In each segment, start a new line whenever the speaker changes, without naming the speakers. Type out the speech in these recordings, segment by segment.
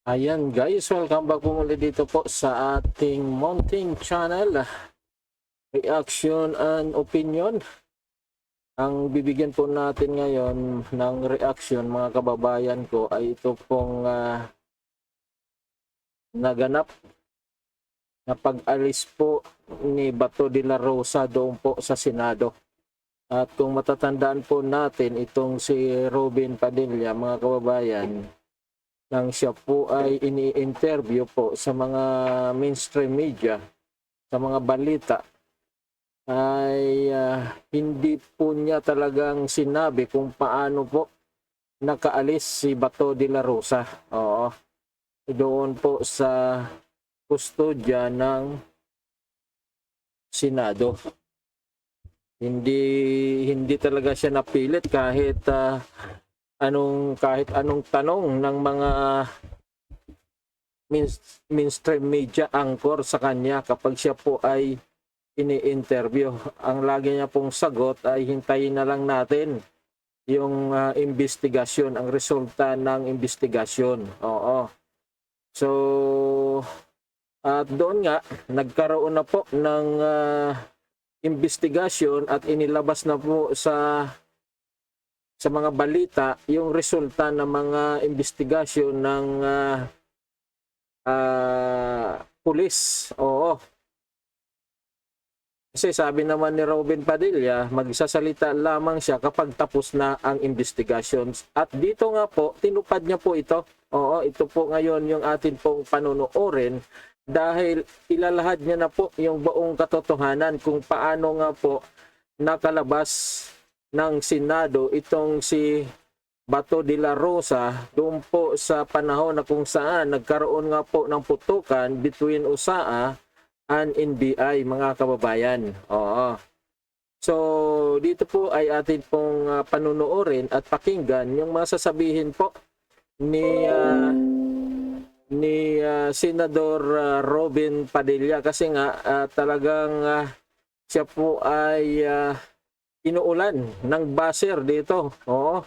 Ayan guys, welcome back po muli dito po sa ating Mounting Channel, Reaction and Opinion. Ang bibigyan po natin ngayon ng reaction mga kababayan ko ay ito pong naganap na pag-alis po ni Bato de la Rosa doon po sa Senado. At kung matatandaan po natin itong si Robin Padilla mga kababayan, nang siya po ay ini-interview po sa mga mainstream media, sa mga balita, ay hindi po niya talagang sinabi kung paano po nakaalis si Bato de la Rosa. Oo, doon po sa kustodya ng Senado. Hindi talaga siya napilit kahit anong tanong ng mga mainstream media anchor sa kanya kapag siya po ay ini-interview. Ang lagi niya pong sagot ay hintayin na lang natin yung investigasyon, ang resulta ng investigasyon. Oo. So, at doon nga, nagkaroon na po ng investigasyon at inilabas na po sa mga balita yung resulta ng mga investigasyon ng pulis. Oo. Kasi sabi naman ni Robin Padilla, magsasalita lamang siya kapag tapos na ang investigations. At dito nga po, tinupad niya po ito. Oo, ito po ngayon yung atin pong panonoorin dahil ilalahad niya na po yung buong katotohanan kung paano nga po nakalabas ng Senado itong si Bato de la Rosa doon po sa panahon na kung saan nagkaroon nga po ng putukan between USAA and NBI mga kababayan. Oo. So dito po ay atin pong panunuorin at pakinggan yung masasabihin po ni Senador Robin Padilla kasi nga talagang siya po ay inuulan ng baser dito. Oo.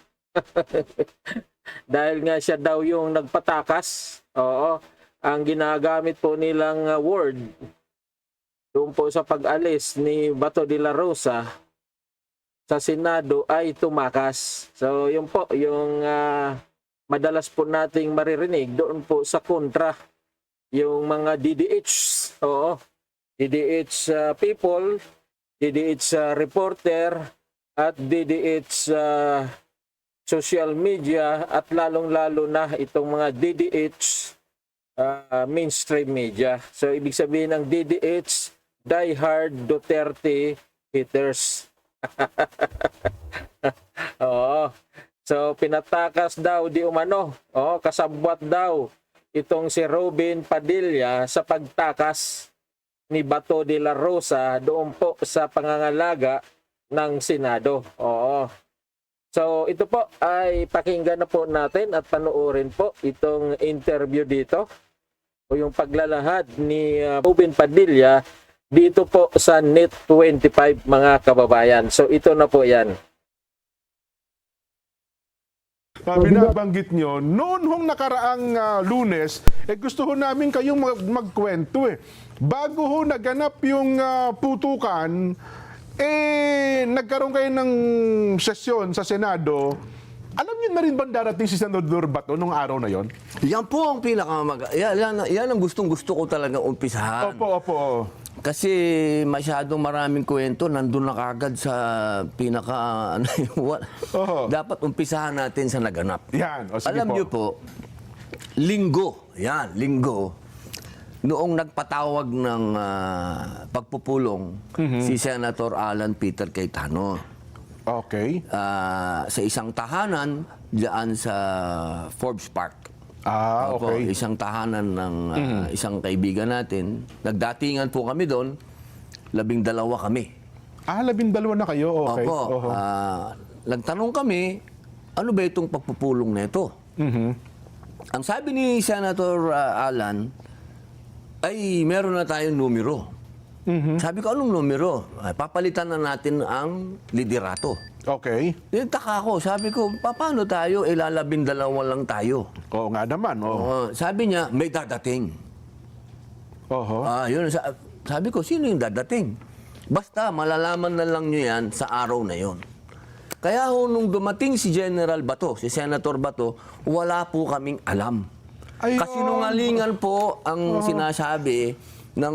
Dahil nga siya daw yung nagpatakas. Oo. Ang ginagamit po nilang word doon po sa pag-alis ni Bato de la Rosa sa Senado ay tumakas. So yun po yung madalas po nating maririnig doon po sa kontra yung mga DDH. Oo. DDH people, DDH reporter at DDH social media at lalong-lalo na itong mga DDH mainstream media. So ibig sabihin ng DDH, diehard Duterte haters. Oo. So pinatakas daw di umano. Oo, kasabwat daw itong si Robin Padilla sa pagtakas ni Bato de la Rosa doon po sa pangangalaga ng Senado. Oo. So ito po ay pakinggan na po natin at panoorin po itong interview dito o yung paglalahad ni Robin Padilla dito po sa Net 25 mga kababayan. So ito na po yan.
Binabanggit nyo, noon hong nakaraang Lunes, gusto ho namin kayong magkwento eh. Bago ho naganap yung putukan, nagkaroon kayo ng sesyon sa Senado. Alam niyo na rin ba darating si Senador Bato nung araw na yon?
Yan po ang yan ang gustong-gusto ko talagang umpisahan.
Opo.
Kasi masyadong maraming kwento, nandun na kagad sa pinaka, dapat umpisahan natin sa naganap.
Yan, o sige
Alam
po.
niyo po, linggo, noong nagpatawag ng pagpupulong si Senator Alan Peter Cayetano.
Okay.
Sa isang tahanan diyan sa Forbes Park.
Okay.
Opo, isang tahanan ng isang kaibigan natin. Nagdatingan po kami doon, 12 kami.
12 na kayo, okay.
Opo, nagtanong kami, ano ba itong pagpupulong nito? Ang sabi ni Senator Alan, ay meron na tayong numero. Sabi ko, anong numero? Papalitan na natin ang liderato.
Okay.
Taka ako, sabi ko, paano tayo? Ilalabindalawa lang tayo.
Oo nga naman. Oo.
Sabi niya, may dadating.
Oho.
Yun, sabi ko, sino yung dadating? Basta, malalaman na lang nyo yan sa araw na yon. Kaya nung dumating si General Bato, si Senator Bato, wala po kaming alam.
Ayun.
Kasinungalingan po ang sinasabi ng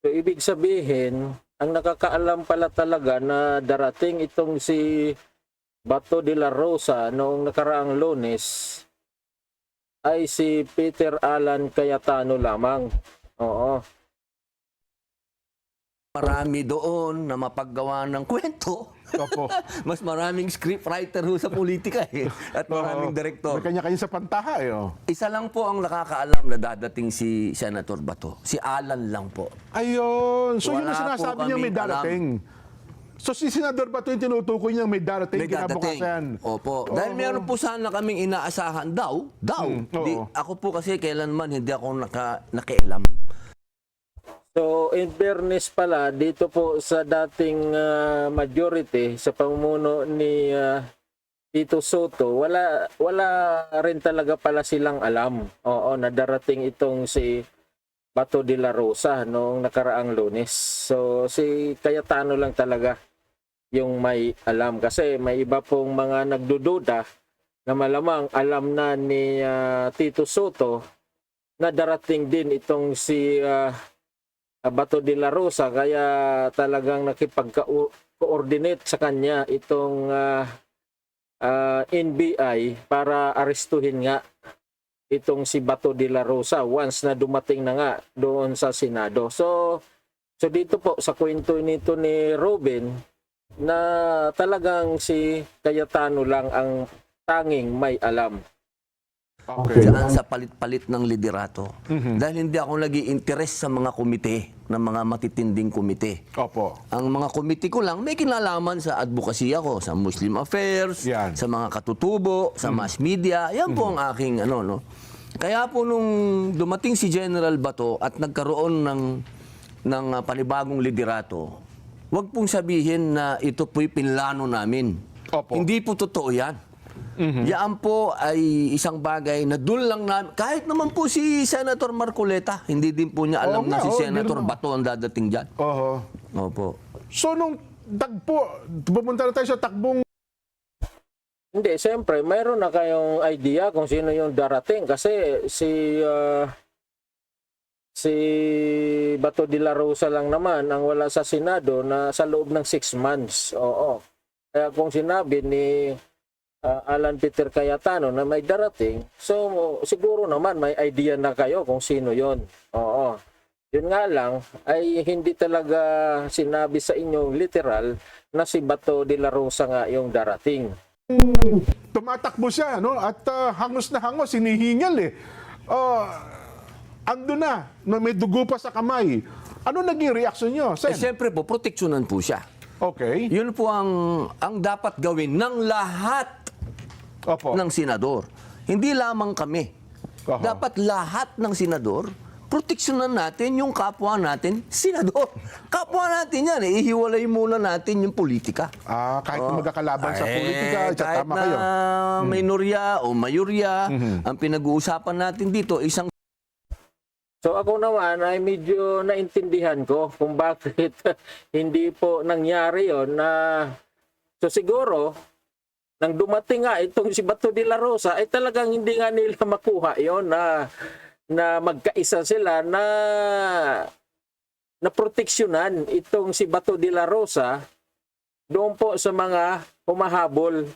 So, ibig sabihin, ang nakakaalam pala talaga na darating itong si Bato de la Rosa noong nakaraang Lunes ay si Peter Alan Cayetano lamang. Oo.
marami doon na mapaggawa ng kwento.
Opo.
Mas maraming scriptwriter ho sa politika eh. At maraming
Oo.
direktor.
May kanya-kanya sa pantaha eh.
Isa lang po ang nakakaalam na dadating si Senator Bato. Si Alan lang po.
Ayun. So yung
Wala
sinasabi
po
niya may
kaming
darating. So si Senador Bato yung tinutukoy niya may darating
May dadating.
kinabukasan.
Opo. Dahil meron po sana kaming inaasahan daw.
oo.
Ako po kasi kailanman hindi ako nakialam.
So, in fairness pala, dito po sa dating majority, sa pamumuno ni Tito Soto, wala rin talaga pala silang alam. Oo, na darating itong si Bato de la Rosa noong nakaraang Lunes. So, si Cayetano lang talaga yung may alam. Kasi may iba pong mga nagdududa na malamang alam na ni Tito Soto na darating din itong si Bato de la Rosa, kaya talagang nakipag-coordinate sa kanya itong NBI para arestuhin nga itong si Bato de la Rosa once na dumating na nga doon sa Senado. So dito po sa kwento nito ni Robin na talagang si Cayetano lang ang tanging may alam.
Okay.
Diyan sa palit-palit ng liderato. Dahil hindi ako nag-i-interest sa mga komite, ng mga matitinding komite.
Opo.
Ang mga komite ko lang, may kinalaman sa advocacy ako, sa Muslim Affairs,
Yan.
sa mga katutubo, sa mass media. Yan po ang aking no. Kaya po nung dumating si General Bato at nagkaroon ng panibagong liderato, wag pong sabihin na ito po'y pinlano namin.
Opo.
Hindi po totoo yan. Yan po ay isang bagay na doon lang namin, kahit naman po si Senator Marcoleta, hindi din po niya alam
Oo
na
nga,
si
oo,
Senator
hindi naman.
Bato ang dadating dyan.
Oho.
Opo.
So nung tagpo, pupunta na tayo sa takbong
Hindi, siyempre, mayroon na kayong idea kung sino yung darating kasi si Bato de la Rosa lang naman ang wala sa Senado na sa loob ng 6 months. Oo. Kaya kung sinabi ni Alan Peter Cayetano na may darating, so siguro naman may idea na kayo kung sino yon. Oo. Yun nga lang ay hindi talaga sinabi sa inyo literal na si Bato de la Rosa nga yung darating.
tumatakbo siya, no? At hangos na hangos, hinihingal eh. Ando na may dugo pa sa kamay. Ano naging reaksyon nyo, Sen?
Siyempre po, proteksyonan po siya.
Okay.
Yun po ang dapat gawin ng lahat
Opo.
ng senador. Hindi lamang kami.
Oho.
Dapat lahat ng senador, proteksyonan natin yung kapwa natin, senador. Kapwa natin yan. Ihiwalay muna natin yung politika.
Kahit na magkakalaban sa politika,
kahit
tama
na
kayo.
minorya o mayorya, ang pinag-uusapan natin dito, isang
So ako naman ay medyo naintindihan ko kung bakit hindi po nangyari yon na so siguro nang dumating nga itong si Bato de la Rosa ay talagang hindi nga nila makuha yon na magkaisa sila na proteksyonan itong si Bato de la Rosa doon po sa mga humahabol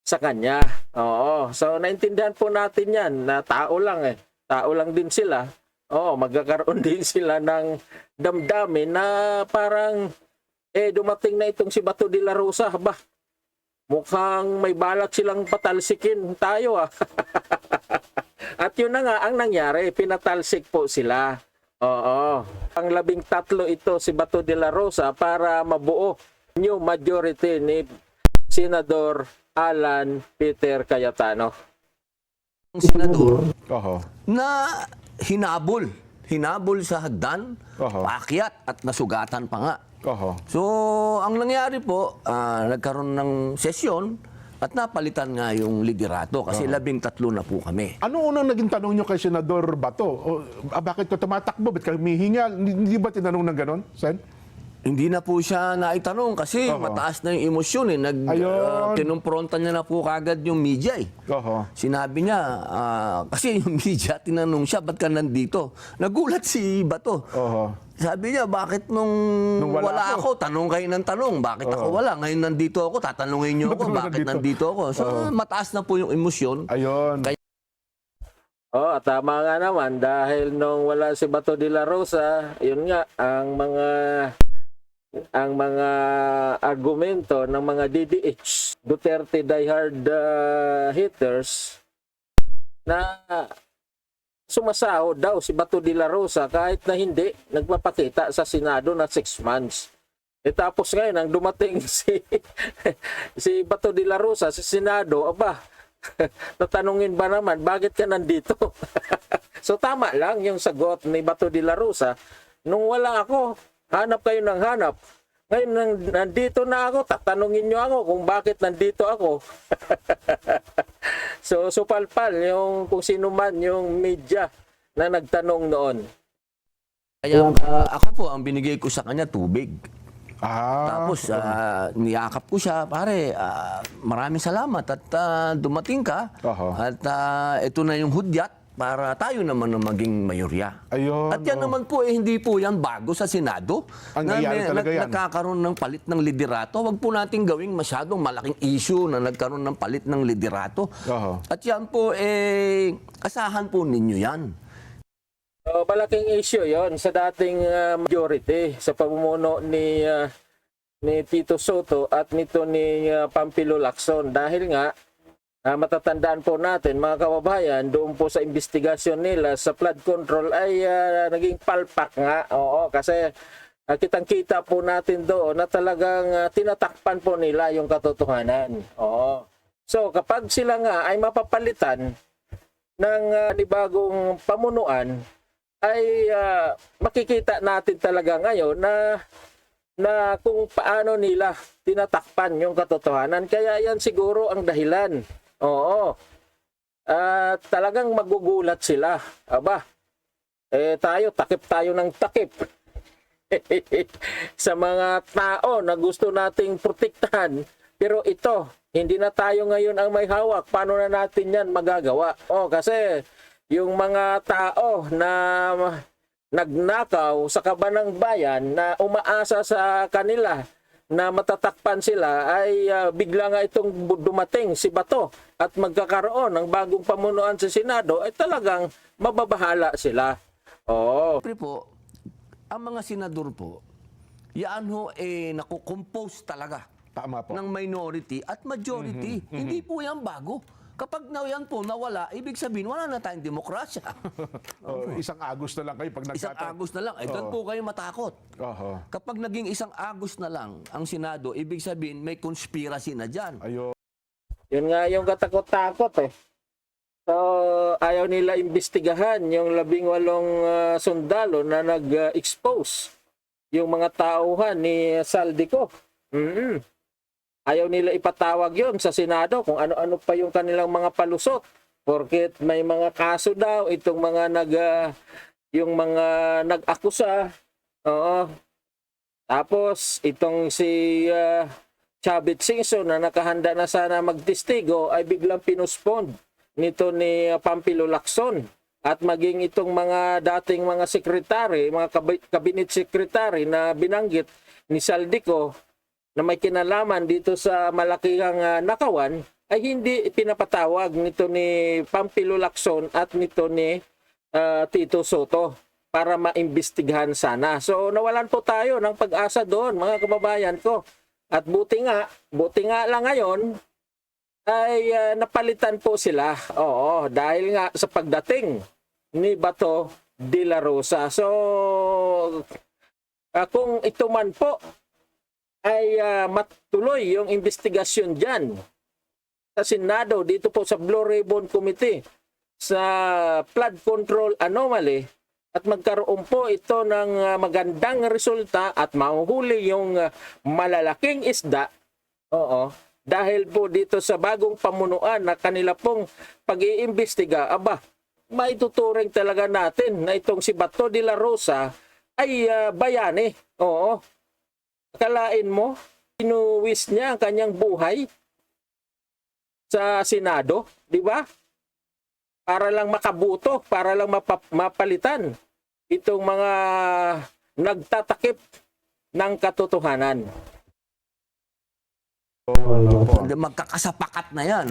sa kanya. Oo. So naintindihan po natin yan na tao lang Tao lang din sila. Oo, magkakaroon din sila ng damdamin na parang dumating na itong si Bato de la Rosa. Ba, mukhang may balak silang patalsikin tayo At yun na nga ang nangyari, pinatalsik po sila. Oo. Ang 13 ito si Bato de la Rosa para mabuo new majority ni Senador Alan Peter Cayetano.
senador
Oho.
na hinabol sa hagdan,
Oho.
paakyat at nasugatan pa nga.
Oho.
So, ang nangyari po, nagkaroon ng sesyon at napalitan nga yung liderato kasi 13 na po kami.
Ano unang naging tanong nyo kay Senador Bato? Bakit ka tumatakbo? Ba't ka humihinga? Hindi ba tinanong ng ganon, Sen?
Hindi na po siya naitanong kasi
Oho.
mataas na yung emosyon eh.
Ayun.
Tinumpronta niya na po kagad yung media eh.
Oho.
Sinabi niya, kasi yung media, tinanong siya, ba't ka nandito? Nagulat si Bato.
Oho.
Sabi niya, bakit nung
wala
wala
ako?
ako, tanong kayo ng tanong, bakit ako wala? Ngayon nandito ako, tatanungin niyo ako,
Ba't
bakit
nandito?
nandito ako? So, mataas na po yung emosyon.
Ayun.
Oh, tama nga naman dahil nung wala si Bato de la Rosa, yun nga ang mga argumento ng mga DDH, Duterte diehard hitters na sumasahod daw si Bato de la Rosa kahit na hindi nagpapakita sa Senado na 6 months. Tapos ngayon, ang dumating si Bato de la Rosa sa Senado, aba, tatanungin ba naman, bakit ka nandito? So tama lang yung sagot ni Bato de la Rosa. Nung wala ako, hanap kayo ng hanap. Ngayon, nandito na ako, tatanungin nyo ako kung bakit nandito ako. So palpal yung kung sino man yung media na nagtanong noon.
Kaya ako po, ang binigay ko sa kanya, tubig. Tapos, niyakap ko siya, pare, maraming salamat at dumating ka.
Oho.
At ito na yung hudyat para tayo naman na maging mayorya.
Ayun.
At yan naman po, hindi po yan bago sa Senado.
Ang nangyari talaga yan.
Nagkakaroon ng palit ng liderato. Huwag po natin gawing masyadong malaking issue na nagkaroon ng palit ng liderato.
Oho.
At yan po, asahan po ninyo yan.
So, malaking issue yon sa dating majority sa pamumuno ni Tito Soto at nito ni Pampilo Lacson dahil nga matatandaan po natin mga kababayan doon po sa investigasyon nila sa flood control ay naging palpak nga. Oo, kasi kitang-kita po natin doon na talagang tinatakpan po nila yung katotohanan. Oo. So kapag sila nga ay mapapalitan ng bagong pamunuan ay makikita natin talaga ngayon na kung paano nila tinatakpan yung katotohanan. Kaya yan siguro ang dahilan. Oo. Talagang magugulat sila. Aba, takip tayo ng takip. Sa mga tao na gusto nating protektahan. Pero ito, hindi na tayo ngayon ang may hawak. Paano na natin yan magagawa? Kasi yung mga tao na nagnakaw sa kabanang bayan na umaasa sa kanila na matatakpan sila ay bigla nga itong dumating si Bato at magkakaroon ng bagong pamunuan sa Senado ay talagang mababahala sila.
Siyempre po, ang mga senador po, yan ho nakukompose talaga
Tama po.
ng minority at majority. Hindi po yan bago. Kapag yan po nawala, ibig sabihin wala na tayong demokrasya.
Isang Agos na lang kayo pag
Isang Agos na lang, doon po kayo matakot.
Oho.
Kapag naging isang Agos na lang ang Senado, ibig sabihin may conspiracy na dyan.
Ayun.
Yun nga yung katakot-takot eh. So, ayaw nila imbestigahan yung 18 sundalo na nag-expose yung mga tauhan ni Saldico. Ayaw nila ipatawag yon sa Senado kung ano-ano pa yung kanilang mga palusot. Porket may mga kaso daw itong mga yung mga nag-akusa. Oo. Tapos itong si Chavit Singson na nakahanda na sana magtestigo ay biglang pinuspond nito ni Pampilo Lacson. At maging itong mga dating mga sekretary, mga cabinet secretary na binanggit ni Saldico na may kinalaman dito sa malakihang nakawan ay hindi pinapatawag nito ni Pampilo Lacson at nito ni Tito Soto para maimbestigahan sana. So nawalan po tayo ng pag-asa doon mga kababayan ko. At buti nga lang ngayon ay napalitan po sila. Oo, dahil nga sa pagdating ni Bato de la Rosa. So kung ito man po ay matuloy yung investigasyon dyan sa Senado, dito po sa Blue Ribbon Committee sa flood control anomaly, at magkaroon po ito ng magandang resulta at mahuhuli yung malalaking isda. Oo. Dahil po dito sa bagong pamunuan na kanila pong pag-iimbestiga, maituturing talaga natin na itong si Bato de la Rosa ay bayani. Oo. Akalain mo, inuwis niya ang kanyang buhay sa Senado, di ba? Para lang makabuto, para lang mapalitan itong mga nagtatakip ng katotohanan.
Magkakasapakat na yan.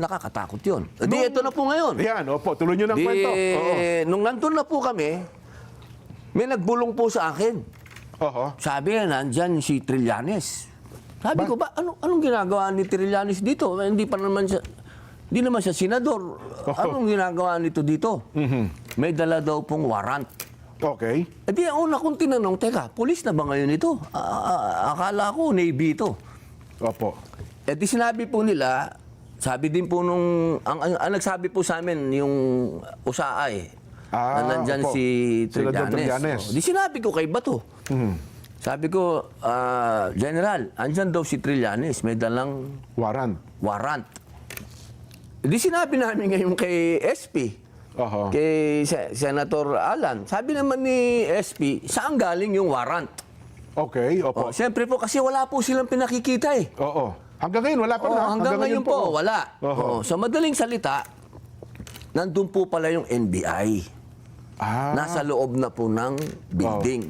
Nakakatakot yun. Di, ito na po ngayon.
Yan, opo, tuloy nyo ng
Di,
kwento. Oo.
nung nandun na po kami, may nagbulong po sa akin.
Oho.
Sabi na, nandyan si Trillanes. Sabi ko, anong ginagawa ni Trillanes dito? Hindi naman siya senador. Anong ginagawa nito dito? May dala daw pong warrant.
Okay.
Di, ang una kong tinanong, teka, pulis na ba ngayon ito? Akala ko, Navy ito.
Opo.
Di sinabi po nila, sabi din po ang nagsabi po sa amin, yung USAA na nandyan
opo.
si
Senador
Trillanes.
Trillanes.
Di sinabi ko kay Bato. Sabi ko, General, andyan daw si Trillanes, may dalang warrant. Di sinabi namin ngayon kay SP,
Oho.
kay Senator Alan. Sabi naman ni SP, saan galing yung warrant?
Okay, opo.
Siyempre po, kasi wala po silang pinakikita eh.
Oo. Hanggang ngayon, wala pa rin. ha?
Hanggang ngayon po, wala.
Oho.
Sa madaling salita, nandun po pala yung NBI. Nasa loob na po ng building.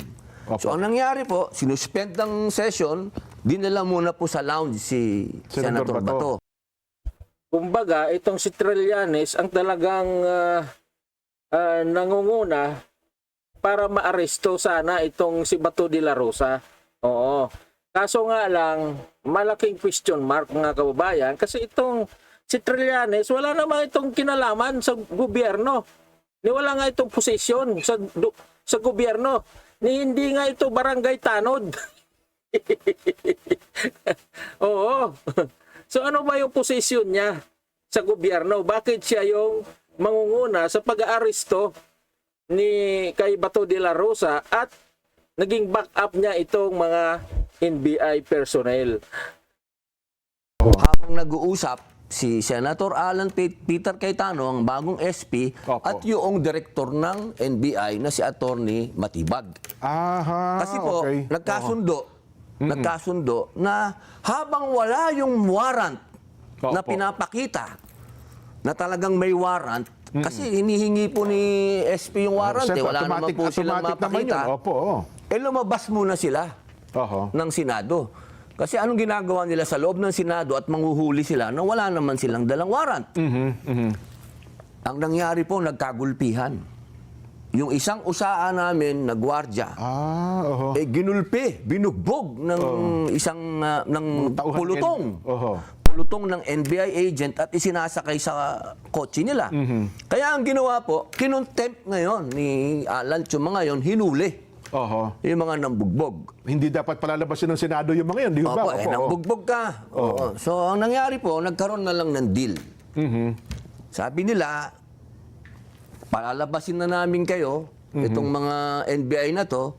Opo.
So ang nangyari po, sinuspend ng session, dinala muna po sa lounge si
Senator
Senator Bato.
Kumbaga, itong si Trillanes ang talagang nangunguna para maaresto sana itong si Bato de la Rosa. Oo. Kaso nga lang, malaking question mark mga kababayan kasi itong si Trillanes, wala naman itong kinalaman sa gobyerno. Ni wala nga itong posisyon sa gobyerno. Ni hindi nga ito barangay tanod. Oo. So ano ba yung posisyon niya sa gobyerno? Bakit siya yung mangunguna sa pag-aaresto ni kay Bato de la Rosa at naging backup niya itong mga NBI personnel?
Habang nag-uusap, si Senator Alan Peter Cayetano, ang bagong SP,
Opo.
at yung direktor ng NBI na si Attorney Matibag.
Aha,
Kasi po,
okay.
nagkasundo na habang wala yung warrant na
Opo.
pinapakita na talagang may warrant, kasi hinihingi po ni SP yung warrant,
Siyempre,
wala naman po silang
automatic naman
mapakita.
yun. Opo.
Lumabas muna sila
Oho.
ng Senado. Kasi anong ginagawa nila sa loob ng Senado at manghuhuli sila na wala naman silang dalang warrant. Ang nangyari po, nagkagulpihan. Yung isang usaa namin na gwardya,
Oho.
ginulpi, binugbog ng isang ng
Tauhan
pulutong.
Oho.
Pulutong ng NBI agent at isinasakay sa kotse nila. Kaya ang ginawa po, kinontempt ngayon ni Alan Chuma ngayon, hinuli
Oho.
yung mga nambugbog.
Hindi dapat palalabasin ng Senado yung mga yan, di ba?
Opo, nambugbog ka. Oo. So, ang nangyari po, nagkaroon na lang ng deal. Sabi nila, palalabasin na namin kayo, itong mga NBI na to,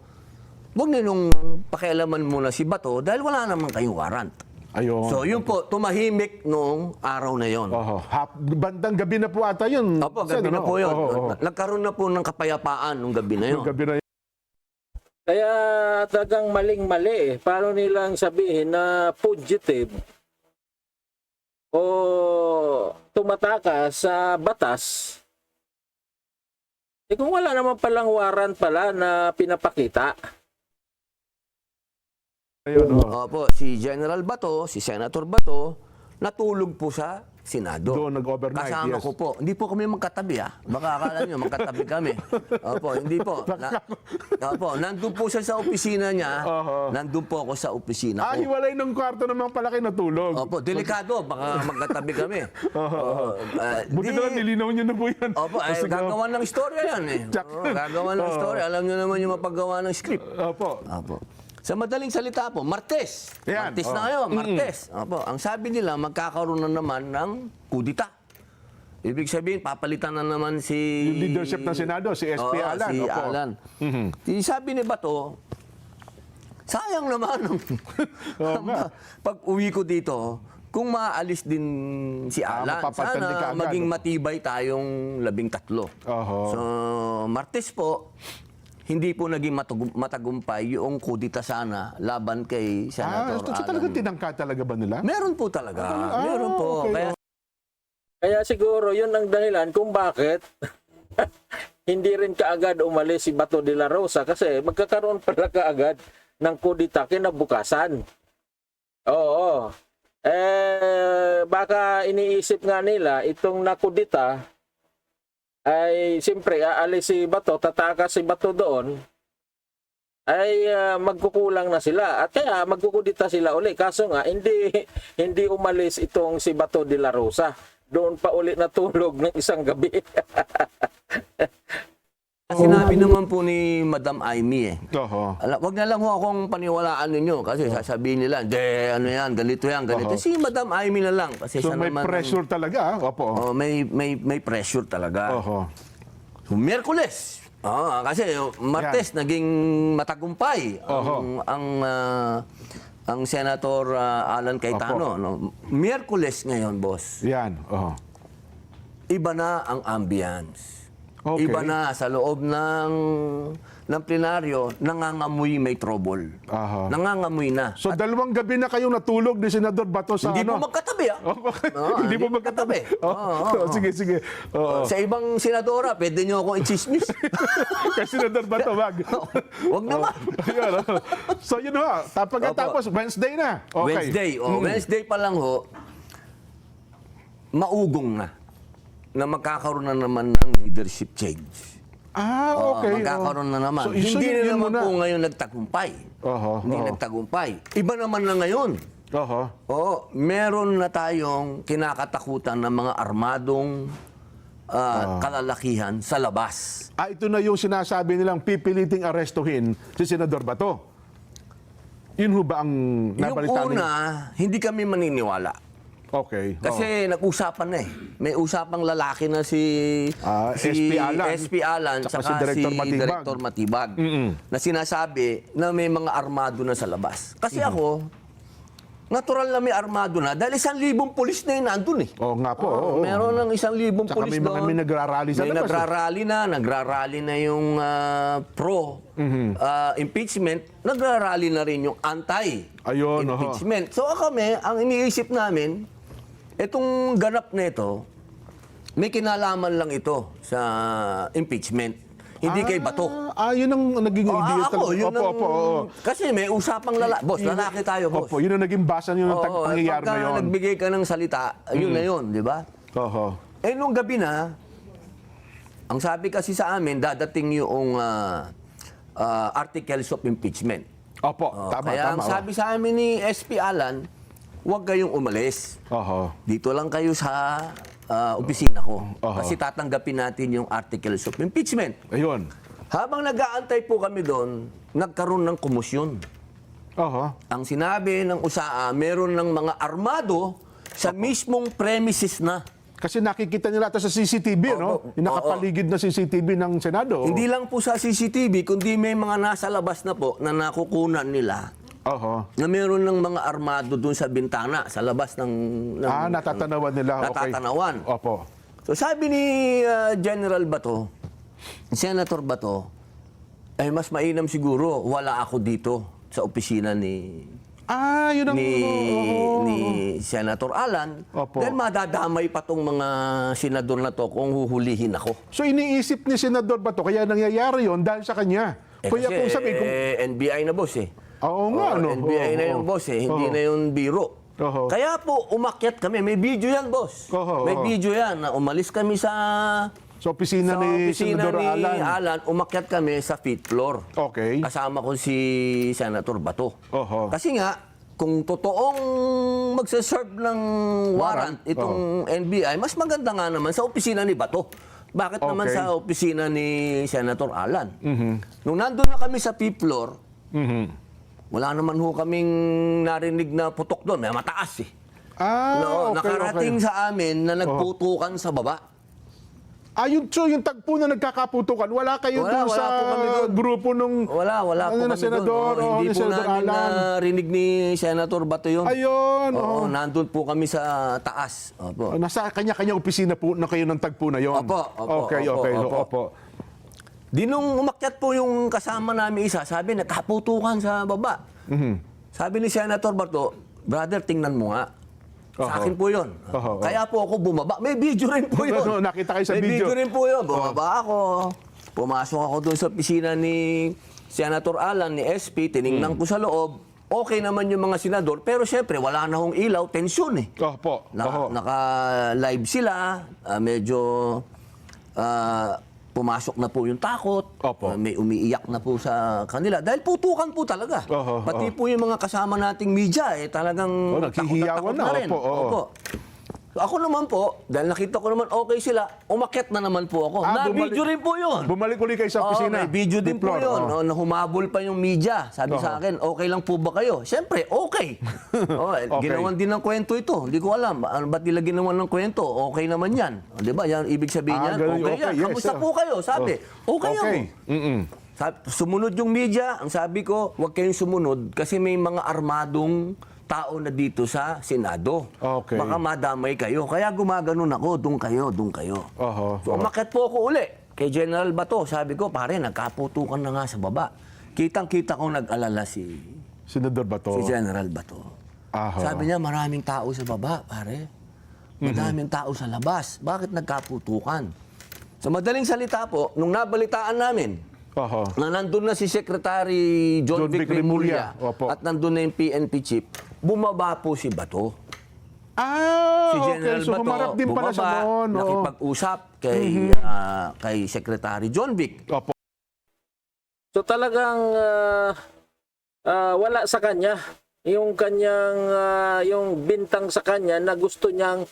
huwag ninong pakialaman muna si Bato dahil wala naman kayong warrant.
Ayun.
So, yun po, tumahimik noong araw na yon.
Oho. Bandang gabi na po ata yun.
Opo, gabi na po yun.
Oho.
Nagkaroon na po ng kapayapaan nung gabi na yun.
Yung gabi na yun.
Kaya talagang maling-mali eh. Paano nilang sabihin na fugitive o tumataka sa batas kung wala naman palang warrant pala na pinapakita.
Ayun,
Opo, si General Bato, si Senator Bato, natulog po sa Senado.
Doon nag-overnight,
Kasama
yes.
ko po. Hindi po kami magkatabi Baka akala nyo magkatabi kami. Opo, hindi po. Opo, nandun po siya sa opisina niya. Nandun po ako sa opisina ko.
hiwalay ng kwarto naman pala kayo natulog.
Opo, delikado. Baka magkatabi kami.
Buti na lang, nilinaw nyo na po yan.
Opo, gagawa ng istorya yan gagawa ng istorya. Alam nyo naman yung mapaggawa ng script.
Opo.
Opo. Sa madaling salita po, Martes.
Yan,
Martes na ngayon, Martes. Opo, ang sabi nila, magkakaroon na naman ng kudita. Ibig sabihin, papalitan na naman si...
Yung leadership ng Senado, si SP
Oo,
Alan.
si
Opo.
Alan. Sabi ni Bato, sayang naman.
Oo nga.
Pag uwi ko dito, kung maaalis din si Alan,
mapapalitan din
sana
kaagad.
maging matibay tayong 13.
Oho.
So, Martes po, hindi po naging matagumpay yung kudita sana laban kay Senator
So
Alan.
talagang tinangka talaga ba nila?
Meron po talaga. Meron po.
okay.
Kaya
Kaya siguro yun ang dahilan kung bakit hindi rin kaagad umalis si Bato de la Rosa kasi magkakaroon pala kaagad ng kudita kinabukasan. Oo. Baka iniisip nga nila itong nakudita ay siyempre aalis si Bato, tatakas si Bato doon ay magkukulang na sila at kaya magkukudita sila uli. Kaso nga hindi umalis itong si Bato de la Rosa. Doon pa uli natulog ng isang gabi.
sinabi naman po ni Madam Amy
Oho.
Wag na lang ho akong paniwalaan ninyo kasi sasabihin nila, ano yan, ganito yan, ganito. Si Madam Amy na lang. Kasi
So
siya
may
naman,
pressure talaga. Opo.
may pressure talaga.
Oho.
So, Miyerkules. Kasi Martes naging matagumpay ang Senator Alan Cayetano. No? Miyerkules ngayon, boss.
Yan. Oho.
Iba na ang ambience.
Okay.
Iba na sa loob ng plenaryo, nangangamoy may trouble.
Aha.
Nangangamoy na.
So dalawang gabi na kayong natulog ni Senador Bato sa
Hindi
ano?
mo magkatabi,
Hindi mo magkatabi. Sige, sige. Oo.
Sa ibang senadora, pwede nyo akong i-chismis.
Kay Senador Bato, wag.
Huwag naman.
Ayun, so yun ho, pagkatapos Wednesday na. Okay.
Wednesday. Wednesday pa lang ho, maugong na magkakaroon na naman ng leadership change.
Okay.
Magkakaroon na naman.
So,
Hindi
yun
na naman
muna.
po ngayon nagtagumpay. Hindi
Oho.
nagtagumpay. Iba naman na ngayon.
Oho.
Oo, meron na tayong kinakatakutan ng mga armadong kalalakihan sa labas.
Ito na yung sinasabi nilang pipiliting arestuhin si Senador Bato. Yun ho ba ang
Yung
nabalitaan
una,
ninyo?
hindi kami maniniwala.
Okay.
Kasi nag-usapan na eh. May usapang lalaki na si
SP Alan.
SP Alan
Tsaka
saka
si
Director Matibag na sinasabi na may mga armado na sa labas. Kasi ako, natural na may armado na dahil 1,000 pulis na yun nandun eh.
Oo nga po. oo.
Meron ng 1,000
Tsaka
pulis
may mga
doon.
may nagrarally sa
May
labas.
nagrarally na yung pro-impeachment, nagrarally na rin yung
Ayun,
anti-impeachment. So kami, ang iniisip namin, itong ganap na ito, may kinalaman lang ito sa impeachment. Hindi kay Bato.
Yun ang naging idea
Ako, yun
Opo,
ang...
opo, oo.
Kasi may usapang boss, lalaki tayo, boss.
Opo, yun ang naging basa nyo ng
Oo,
pangyayari
pagka
na yun.
nagbigay ka ng salita, yun na yun, di ba?
Oho.
Nung gabi na, ang sabi kasi sa amin, dadating yung articles of impeachment.
Opo, tama,
Kaya
tama.
ang sabi sa amin ni SP Alan, huwag kayong umalis.
Oho.
Dito lang kayo sa opisina ko.
Oho.
Kasi tatanggapin natin yung articles of impeachment.
Ayun.
Habang nag-aantay po kami doon, nagkaroon ng komusyon.
Oho.
Ang sinabi ng USAA, meron ng mga armado sa mismong premises na.
Kasi nakikita nila ito sa CCTV, no? Yung nakapaligid na CCTV ng Senado.
Hindi lang po sa CCTV, kundi may mga nasa labas na po na nakukunan nila
Oho.
na meron ng mga armado doon sa bintana, sa labas ng
Natatanawan nila. Okay.
natatanawan.
Opo.
So sabi ni General Bato, Senator Bato, ay mas mainam siguro wala ako dito sa opisina ni
Yun ang...
ni Senator Alan.
Opo.
Dahil madadamay pa tong mga senador na to kung huhulihin ako.
So iniisip ni Senador Bato, kaya nangyayari yon dahil sa kanya. Kaya kung sabi, kung...
NBI na boss eh.
Oo nga, no?
NBI na yung boss eh, hindi na yung biro.
Oho.
Kaya po, umakyat kami. May video yan, boss.
Oho,
May
oho.
video yan na umalis kami sa
opisina ni Senador Alan.
Umakyat kami sa 5th floor.
Okay.
Kasama ko si Senator Bato.
Oho.
Kasi nga, kung totoong magsaserve ng warrant itong NBI, mas maganda nga naman sa opisina ni Bato. Bakit naman
Okay.
sa opisina ni Senator Alan? Nung nandun na kami sa 5th floor, wala naman ho kaming narinig na putok doon. May mataas eh.
Okay,
Nakarating sa amin na nagputukan sa baba.
yung tagpo na nagkakaputukan, wala kayo
Wala,
doon
wala
sa
po kami doon.
grupo nung
Wala po
ano,
kami
na senador,
doon.
o
Hindi
ni
po
Senador
namin
Alan.
narinig ni Senator Bato yun.
Ayun,
Oo,
oo.
nandun po kami sa taas. Opo.
Nasa kanya-kanya opisina po na kayo ng tagpo na yon.
Opo, opo,
Okay,
opo,
okay,
opo.
opo.
Di nung umakyat po yung kasama namin isa, sabi, nagkaputukan sa baba. Sabi ni Senator Bato, brother, tingnan mo nga. Sa akin po yun.
Oho.
Kaya po ako bumaba. May video rin po yun.
Nakita kayo sa
May
video.
video rin po yun. Bumaba ako. Pumasok ako doon sa opisina ni Senator Alan, ni SP. Tiningnan ko sa loob. Okay naman yung mga senador. Pero syempre, wala na hong ilaw. Tensyon eh.
Opo. Oho.
Naka-live sila. Medyo pumasok na po yung takot.
Opo.
May umiiyak na po sa kanila. Dahil putukan po talaga.
Oho,
Pati po yung mga kasama nating media, talagang
naghihiyawan
takot
na.
rin.
Opo, oo.
Opo. So ako naman po, dahil nakita ko naman okay sila, umakyat na naman po ako. Na-video rin po yun.
Bumalik ulit kayo sa
Oo,
opisina.
may video din po
Floor,
yun.
oo.
Na humabol pa yung media. Sabi sa akin, okay lang po ba kayo? Siyempre, okay.
Okay.
Ginawan din ng kwento ito. Hindi ko alam. Ba't nila ginawan ng kwento? Okay naman yan. Di ba? Yan, ibig sabihin yan.
ganun,
Okay, yan.
yes,
Kamusta
sir.
po kayo? Sabi, okay ako.
Mm-mm.
Sumunod yung media. Ang sabi ko, huwag kayong sumunod kasi may mga armadong tao na dito sa Senado.
Okay.
Baka madamay kayo. Kaya gumaganon ako, doon kayo, doon kayo.
Oho,
So,
oho.
umakyat po ako uli kay General Bato. Sabi ko, pare, nagkaputukan na nga sa baba. Kitang-kita ko nag-alala si
Senador Bato.
General Bato.
Aha.
Sabi niya, maraming tao sa baba, pare. Madaming tao sa labas. Bakit nagkaputukan? Sa madaling salita po, nung nabalitaan namin,
Oho.
na nandun na si Secretary John Vic Remulla
Opo.
at nandun na yung PNP chief, bumaba po si Bato.
Ah,
Si General
okay. So
Bato
humarap din pala siya
bumaba,
noon. oo.
nakipag-usap kay Secretary John Vic.
Opo.
So talagang wala sa kanya yung kanyang yung bintang sa kanya na gusto niyang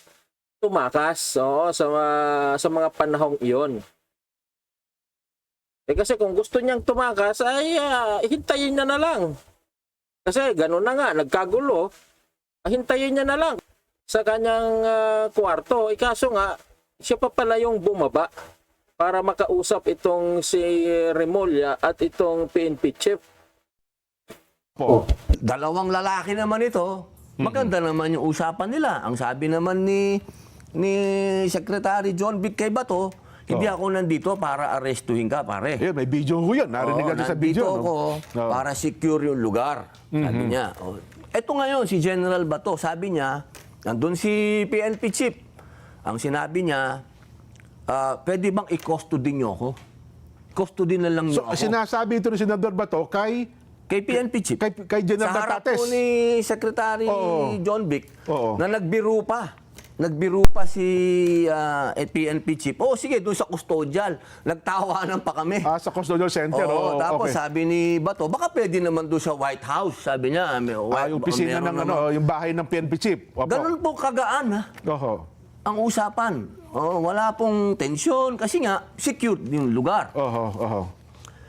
tumakas sa mga panahong iyon. Kasi kung gusto niyang tumakas ay hintayin niya na lang. Kasi gano'n na nga, nagkagulo. Hintayin niya na lang sa kanyang kwarto. Kaso nga, siya pa pala yung bumaba para makausap itong si Remulla at itong PNP chief.
Opo.
Dalawang lalaki naman ito. Maganda naman yung usapan nila. Ang sabi naman ni Secretary John Vic kay Bato, hindi ako nandito para arestuhin ka, pare.
May video ho yan. Narinig natin sa
nandito
video.
ako
No?
para secure yung lugar. Sabi niya. Ito ngayon, si General Bato, sabi niya, nandun si PNP chief. Ang sinabi niya, pwede bang i-custody niyo ako? Custody na lang niyo
So,
ako.
sinasabi ito ni Senador Bato kay
Kay PNP chief.
kay General
Sa harap
Batates.
po ni Secretary
Oo.
John Vic
Oo.
na nagbiro pa. Nagbiro pa si PNP chief. Sige, doon sa custodial. Nagtawanan pa kami.
sa Custodial Center.
Oo, tapos
okay.
sabi ni Bato, baka pwede naman doon sa White House. Sabi niya,
Yung opisina
meron
ng
naman.
yung bahay ng PNP chief. Opo.
Ganun po kagaan ha,
Oho.
ang usapan. Wala pong tensyon kasi nga, secure yung lugar.
Oho, oho.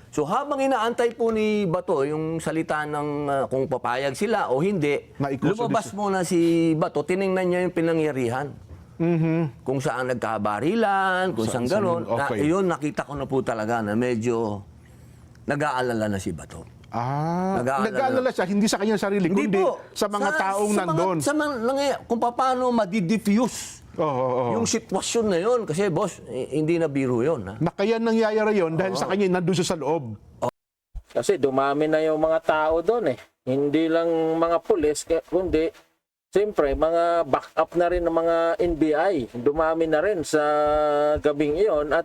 So habang inaantay po ni Bato yung salita ng kung papayag sila o hindi,
Na-i-custody
lumabas muna si Bato, tiningnan niya yung pinangyarihan. Kung saan nagkabarilan, kung saan gano'n.
okay.
Yun, nakita ko na po talaga na medyo nag-aalala na si Bato.
Nag-aalala siya, hindi sa kanyang sarili,
Hindi
kundi
po.
sa mga taong nandun.
Kung paano madi-diffuse
Oho.
yung sitwasyon na yun. Kasi boss, hindi na biro yun. Ha?
Na kaya nangyayari yun dahil sa kanya nandun siya sa loob.
Kasi dumami na yung mga tao doon eh. Hindi lang mga pulis, kundi siyempre mga backup na rin ng mga NBI. Dumami na rin sa gabing iyon at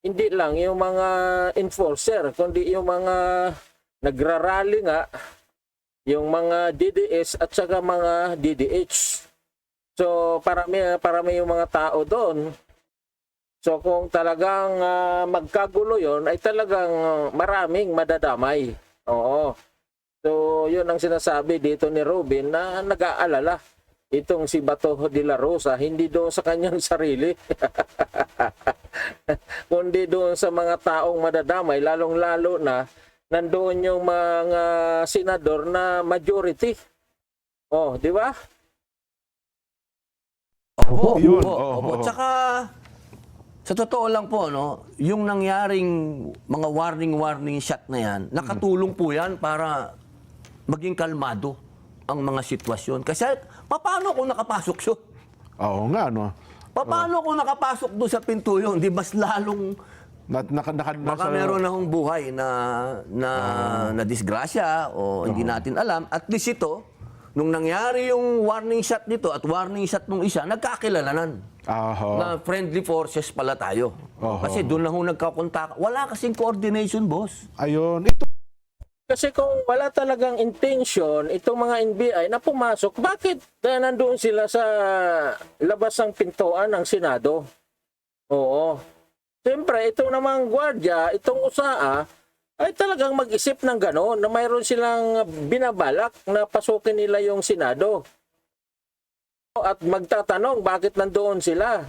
hindi lang yung mga enforcer, kundi yung mga nagrarally nga, yung mga DDS at saka mga DDH. So parami yung mga tao doon. So kung talagang magkagulo yon ay talagang maraming madadamay. Oo. So yun ang sinasabi dito ni Robin na nag-aalala itong si Bato de la Rosa, hindi doon sa kanyang sarili. Kundi doon sa mga taong madadamay, lalong-lalo na nandoon yung mga senador na majority. Oh, di ba?
Opo,
Yun,
opo,
oo,
opo.
oo.
Tsaka, Sa totoo lang po, no, yung nangyaring mga warning shot na yan, nakatulong po yan para maging kalmado ang mga sitwasyon. Kasi paano kung nakapasok yun?
Oo nga, no?
Paano kung nakapasok doon sa pinto yun? Di mas lalong baka meron na hong buhay na disgrasya o hindi natin alam. At least ito, nung nangyari yung warning shot nito at warning shot nung isa, nagkakilalanan. Na friendly forces pala tayo. Kasi doon lang ho nagkakontak. Wala kasing coordination, boss.
Ayun. Ito,
Kasi kung wala talagang intention itong mga NBI na pumasok, bakit nandoon sila sa labas ng pintuan ng Senado? Oo. Siyempre, itong namang gwardiya, itong USAA, ay talagang mag-isip ng gano'n na mayroon silang binabalak na pasukin nila yung Senado. At magtatanong bakit nandoon sila.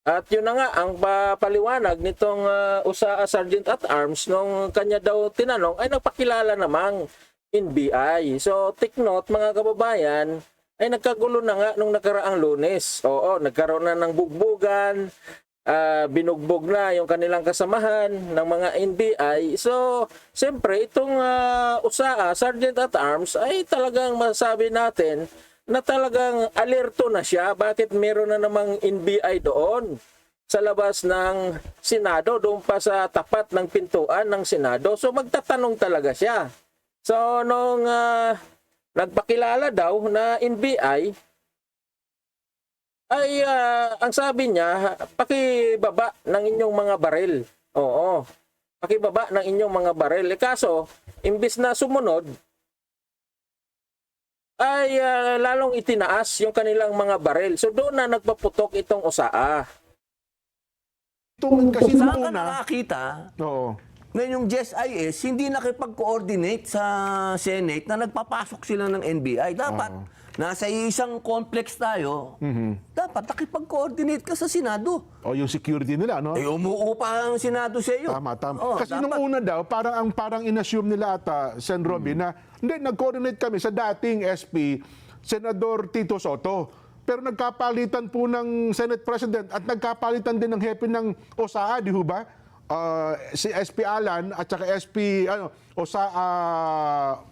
At yun na nga, ang paliwanag nitong USAA Sergeant at Arms nung kanya daw tinanong ay nagpakilala namang NBI. So, take note mga kababayan, ay nagkagulo na nga nung nakaraang Lunes. Oo, nagkaroon na ng bugbugan, binugbog na yung kanilang kasamahan ng mga NBI. So, siyempre, itong USAA, Sergeant at Arms, ay talagang masasabi natin na talagang alerto na siya. Bakit meron na namang NBI doon sa labas ng Senado, doon pa sa tapat ng pintuan ng Senado. So, magtatanong talaga siya. So, nung nagpakilala daw na NBI, ay ang sabi niya, pakibaba ng inyong mga baril. Oo, pakibaba ng inyong mga baril. Kaso, imbis na sumunod, ay lalong itinaas yung kanilang mga baril. So doon na nagpaputok itong USAA.
kasi nung
Saan ka
una,
nakakita
oo.
na yung GSIS hindi nakipag-coordinate sa Senate na nagpapasok sila ng NBI? Dapat, nasa isang complex tayo, dapat nakipag-coordinate ka sa Senado.
O yung security nila, no?
Eh, umuupa ang Senado sa iyo.
Tama.
Oh,
Kasi
dapat.
nung una daw, parang inassume nila ata, Sen. Robby, na hindi, nag-coordinate kami sa dating SP, Senador Tito Soto. Pero nagkapalitan po ng Senate President at nagkapalitan din ng hepe ng OSAA, di ho ba? Si SP Alan at saka SP OSAA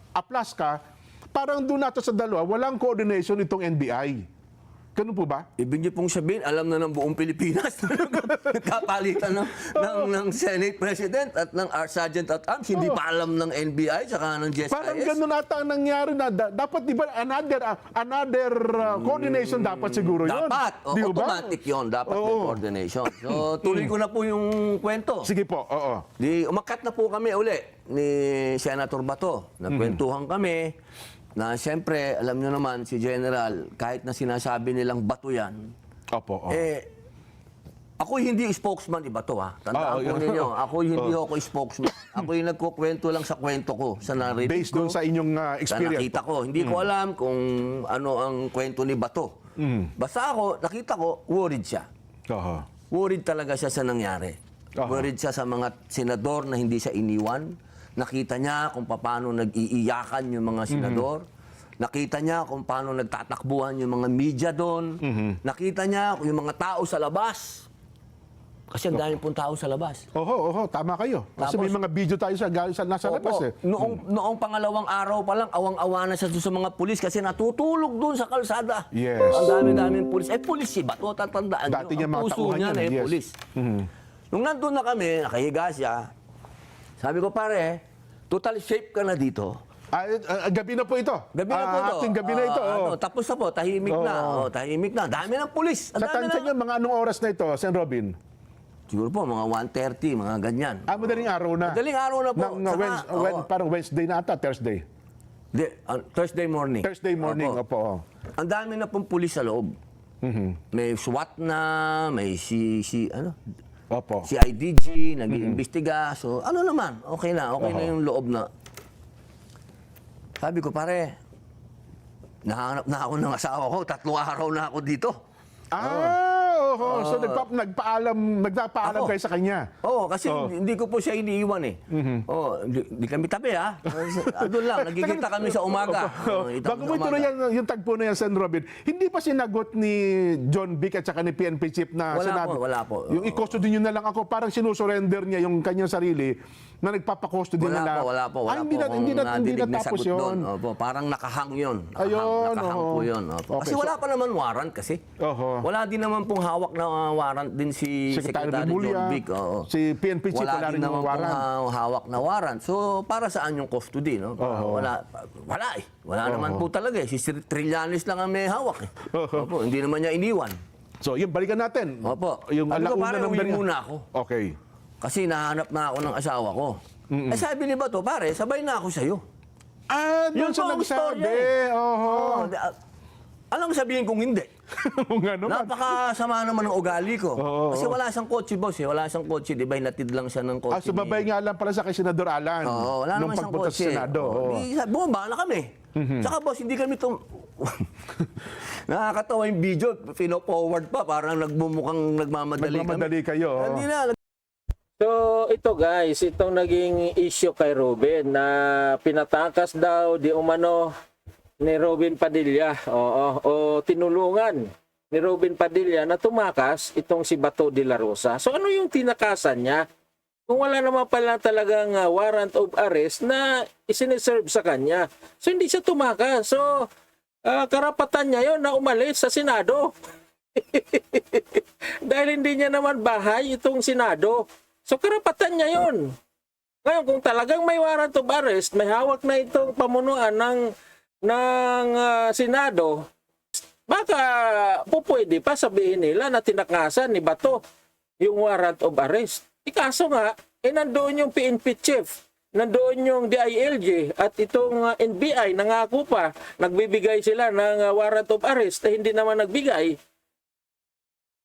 Aplaska, parang doon nato sa dalawa, walang coordination itong NBI. Ganun po ba?
Ibig niyo pong sabihin, alam na ng buong Pilipinas na nagkapalitan ng Senate President at ng Sergeant at Arms. Hindi pa alam ng NBI saka ng GSIS.
Parang ganun ata ang nangyari na dapat di ba another coordination dapat siguro yun.
Dapat.
Di ba?
Automatic yun. Dapat may coordination. So, tuloy ko na po yung kwento.
Sige po, oo.
Umakat na po kami uli ni Senator Bato. Nagkwentuhan kami na siyempre, alam nyo naman, si General, kahit na sinasabi nilang Bato yan,
Opo.
ako hindi spokesman ni Bato, ha. Tandaan po ninyo, ako hindi ako spokesman. Ako yung nagkukwento lang sa kwento ko, sa narrative
Based
ko,
doon sa inyong
sa
experience.
nakita ko. Hindi ko alam kung ano ang kwento ni Bato. Basta ako, nakita ko, worried siya.
Oho.
Worried talaga siya sa nangyari.
Aha.
Worried siya sa mga senador na hindi siya iniwan. Nakita niya kung paano nag-iiyakan yung mga senador. Nakita niya kung paano nagtatakbuhan yung mga media doon. Nakita niya yung mga tao sa labas. Kasi ang dami pong tao sa labas.
Oho, tama kayo. Kasi
Tapos-
may mga video tayo sa nasa labas eh.
Noong pangalawang araw pa lang, awang-awa na siya doon sa mga pulis kasi natutulog doon sa kalsada.
Yes.
Ang dami-daming pulis. Pulis si Bato, tatandaan
Dati niya
nyo.
mga
Ang puso
tauhan
niya
yan,
na
yes.
pulis. Nung nandun na kami, nakahiga siya, sabi ko, pare, total safe ka na dito.
Gabi na po ito.
Gabi na po ito.
Ating gabi na ito.
Tapos na po, tahimik na. Tahimik na. Dami ng pulis. Ang
Sa
dami
tansya
na.
niyo, mga anong oras na ito, Sen. Robin?
Siguro po, mga 1:30, mga ganyan.
Madaling araw na.
Madaling araw na po.
Ng parang Wednesday na ata, Thursday.
Thursday morning.
Thursday morning, opo.
Ang dami na pong pulis sa loob. May SWAT na, may
Opo.
si IDG, nag-iimbestiga. So, ano naman, okay na yung loob na. Sabi ko, pare, nahanap na ako ng asawa ko, 3 araw na ako dito.
So nagpapaalam
Ako.
kayo sa kanya.
Oo, kasi hindi ko po siya iniiwan eh. Hindi kami tabi ha. Doon lang, nagkikita kami sa umaga. Kita
Bago
kami
mo
sa
ituloy
umaga.
yung tagpo na yan, Sen. Robin, hindi pa sinagot ni John Vic at saka ni PNP Chief na
Wala po.
Yung i-custody nyo na lang ako, parang sinusurrender niya yung kanyang sarili na nagpapakustody na lang.
Wala po.
Hindi na tapos yun.
Opo, parang nakahang yun.
Ayun,
Nakahang po yun. Opo. Kasi
Okay,
wala pa naman warrant kasi.
Oho.
Wala din naman pong hawak na warrant din si
Secretary
Secretary
Remulla,
John Vic. Oo.
si PNP Chief, wala rin
din
yung
naman
warrant.
pong hawak na warrant. So, para saan yung custody? No? Wala eh. Wala naman po talaga eh. Si Trillanes lang ang may hawak eh. Opo, hindi naman niya iniwan.
So, yun, balikan natin.
Opo.
Yung
Sabi ko,
alauna
pare,
ng
uwi
Beria.
muna ako.
Okay.
Kasi nahanap na ako ng asawa ko. Eh sabi ni Bato, pare, sabay na ako sa'yo.
Doon
Yun
sa
po ang
nagsabi.
istorya
Oho.
Alam sabihin kung hindi.
Kung ano man.
Napakasama naman ng ugali ko.
Oo.
Kasi wala siyang kotse, boss. Eh. Wala siyang kotse. Di ba, hinatid lang siya ng kotse.
Sumabay nga lang pala sa kay Senador Alan.
Oo, wala
nung
naman siyang
pagpunta
kotse.
sa Senado. Oo.
Bumaba na kami. Tsaka, boss, hindi kami nakakatawa yung video. Pino-forward pa. Parang nagmumukhang nagmamadali
Nagmamadali kayo.
Hindi na.
So ito guys, itong naging issue kay Robin na pinatakas daw di umano ni Robin Padilla o tinulungan ni Robin Padilla na tumakas itong si Bato de la Rosa. So ano yung tinakasan niya? Kung wala naman pala talagang warrant of arrest na isiniserve sa kanya. So hindi siya tumakas. So karapatan niya yon na umalis sa Senado. Dahil hindi niya naman bahay itong Senado. So karapatan niya yon. Ngayon kung talagang may warrant of arrest, may hawak na itong pamunuan ng Senado, baka pupwede pa sabihin nila na tinakasan ni Bato yung warrant of arrest. Kaso nga, nandoon yung PNP chief, nandoon yung DILG at itong NBI nangako pa, nagbibigay sila ng warrant of arrest eh hindi naman nagbigay.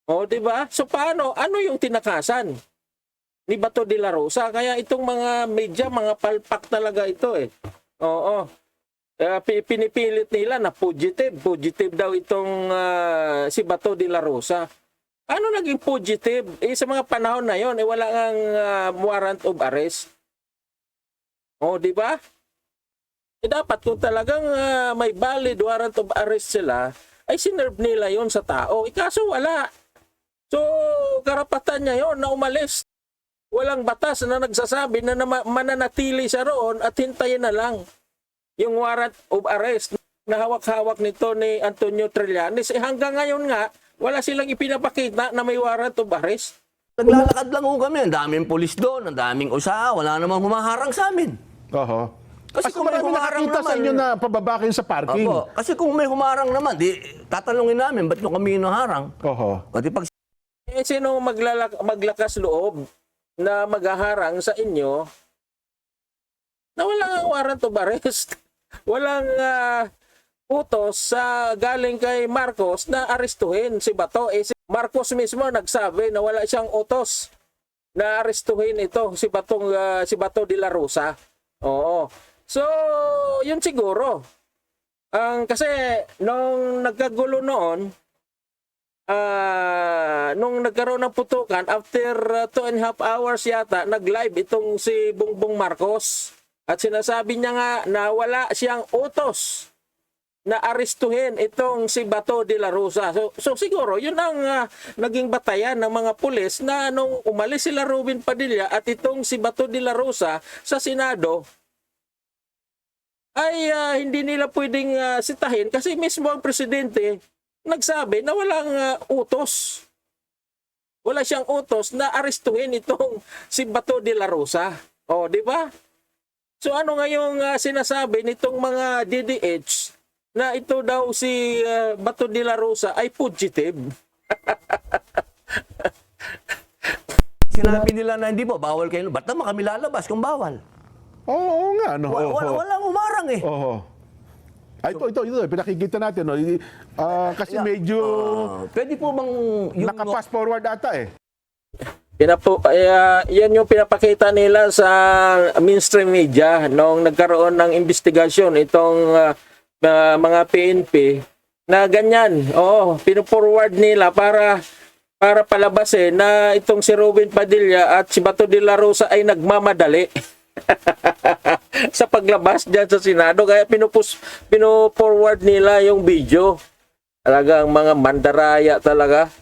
O, di ba? So paano? Ano yung tinakasan ni Bato de la Rosa? Kaya itong mga media, mga palpak talaga ito eh. Oo. Pinipilit nila na fugitive. Fugitive daw itong si Bato de la Rosa. Ano naging fugitive? Sa mga panahon na yon, wala ngang warrant of arrest. O, di ba? Dapat kung talagang may valid warrant of arrest sila, ay sinerve nila yon sa tao. Kaso wala. So, karapatan niya yon na umalis. Walang batas na nagsasabi na mananatili siya roon at hintayin na lang yung warrant of arrest na hawak-hawak nito ni Antonio Trillanes. Hanggang ngayon nga, wala silang ipinapakita na may warrant of arrest.
Naglalakad lang ho kami. Ang daming pulis doon, ang daming usa. Wala namang humaharang sa amin.
Oho.
Kasi kung may
marami
humarang
nakakita sa
naman-
inyo na pababa kayo sa parking.
Opo, kasi kung may humarang naman, di tatanungin namin, ba't nyo kami hinaharang?
Oho.
O di pag
Sino maglakas loob na maghaharang sa inyo na walang warrant of arrest? Walang utos sa galing kay Marcos na arestuhin si Bato. Si Marcos mismo nagsabi na wala siyang utos na arestuhin ito si Bato de la Rosa. Oo. So, yun siguro. Kasi nung nagkagulo noon, nung nagkaroon ng putukan, after 2.5 hours yata, nag-live itong si Bongbong Marcos. At sinasabi niya nga na wala siyang utos na arestuhin itong si Bato de la Rosa. So siguro, yun ang naging batayan ng mga pulis na nung umalis sila Robin Padilla at itong si Bato de la Rosa sa Senado, ay hindi nila pwedeng sitahin kasi mismo ang presidente nagsabi na walang utos. Wala siyang utos na arestuhin itong si Bato de la Rosa. O, di ba? So ano ngayong sinasabi nitong mga DDH na ito daw si Bato de la Rosa ay fugitive?
sinabi nila na hindi po, bawal kayo, ba't naman kami lalabas kung bawal?
Oo nga, no.
Walang humarang eh.
Oho. Ito, pinakikita natin. No? Kasi medyo
Pwede po bang yung
naka-fast forward ata eh.
Yan yung pinapakita nila sa mainstream media nung nagkaroon ng investigasyon itong mga PNP na ganyan. Oo, pinu-forward nila para para palabasin na itong si Robin Padilla at si Bato de la Rosa ay nagmamadali sa paglabas dyan sa Senado. Kaya pino-forward nila yung video. Talagang mga mandaraya talaga.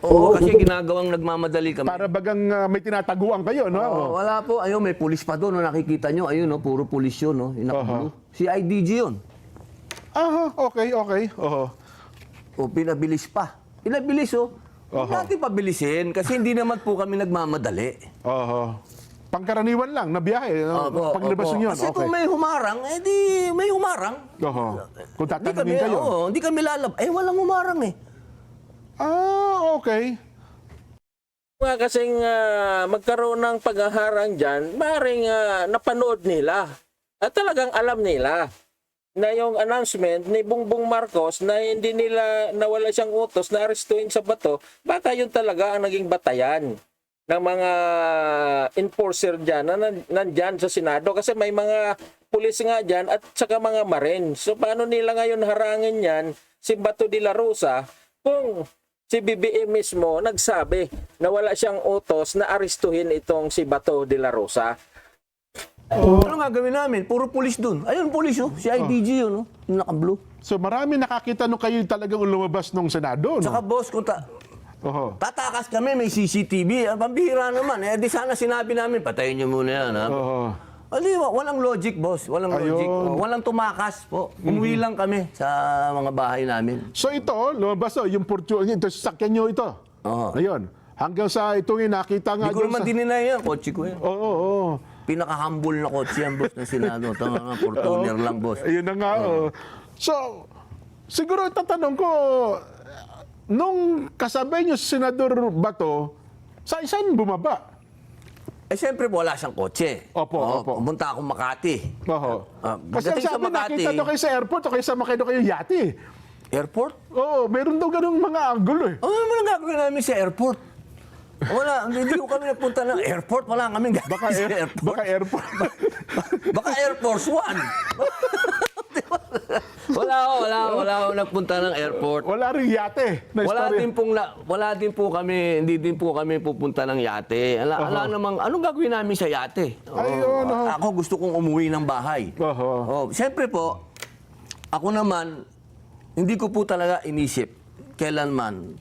Oo, kasi ginagawang nagmamadali kami.
Para bagang may tinataguan kayo, no?
Oo, wala po. Ayun, may pulis pa doon. No? Nakikita nyo. Ayun, no? Puro pulis yun. No? Yung nakablue. Si IDG yun.
Aha, okay. Oho.
O, pinabilis pa. Pinabilis, oh. Huwag natin pabilisin kasi hindi naman po kami nagmamadali.
Oho. Pangkaraniwan lang na biyahe.
Opo,
Paglabas
opo.
nyo.
Kasi
Okay.
kung may humarang, eh di may humarang.
Oho. Kung
Hindi kami,
tatanungin kayo.
hindi kami lalab. Eh, walang humarang eh.
Okay.
Nga kasing magkaroon ng paghaharang dyan, maaaring napanood nila. At talagang alam nila na yung announcement ni Bongbong Marcos na hindi nila nawala siyang utos na arestuin sa Bato, baka yun talaga ang naging batayan ng mga enforcer dyan na nandyan sa Senado. Kasi may mga pulis nga dyan at saka mga marin. So paano nila ngayon harangin yan si Bato de la Rosa kung si BBM mismo nagsabi na wala siyang utos na arestuhin itong si Bato de la Rosa.
Ano nga gawin namin? Puro pulis dun. Ayun, pulis oh. Si IDG yun, oh. Yung naka-blue.
So marami nakakita nung kayo talagang lumabas ng Senado, no?
Tsaka boss, kung
Oho.
tatakas kami, may CCTV. Ang pambihira naman. Eh, di sana sinabi namin, patayin niyo muna yan. Ha?
Oho.
Di, walang logic, boss. Walang logic.
Ayun.
Walang tumakas po. Umuwi lang kami sa mga bahay namin.
So ito, lumabas yung Fortune, ito, sasakyan nyo ito.
Oo.
Ayun. Hanggang sa itong nakita nga
Hindi ko
dun
naman dininay yan. Kotse ko yan.
Oo.
Pinaka-humble na kotse yan, boss, ng Senado. Tama nga, Fortuner lang, boss.
Ayun na nga. So, siguro tatanong ko, nung kasabay nyo si Senador Bato, saan bumaba?
Eh, siyempre, wala siyang kotse.
Opo.
Pumunta akong Makati.
Oho. Kasi
Pagdating sa
sabi,
Makati,
nakita nyo kayo sa airport o kayo sa Makati kayo yati.
airport?
Oo, meron daw ganung mga angulo eh.
Ano naman ang gagawin namin sa airport? Wala, hindi ko kami napunta ng airport. Wala kaming gagawin sa airport.
Baka airport.
Baka Air Force One. wala ako nagpunta ng airport.
Wala rin yate. Na
Wala din po kami, hindi din po kami pupunta ng yate. Ala namang, anong gagawin namin sa yate?
Ayun,
Ako gusto kong umuwi ng bahay.
Oho.
Siyempre po, ako naman, hindi ko po talaga inisip kailanman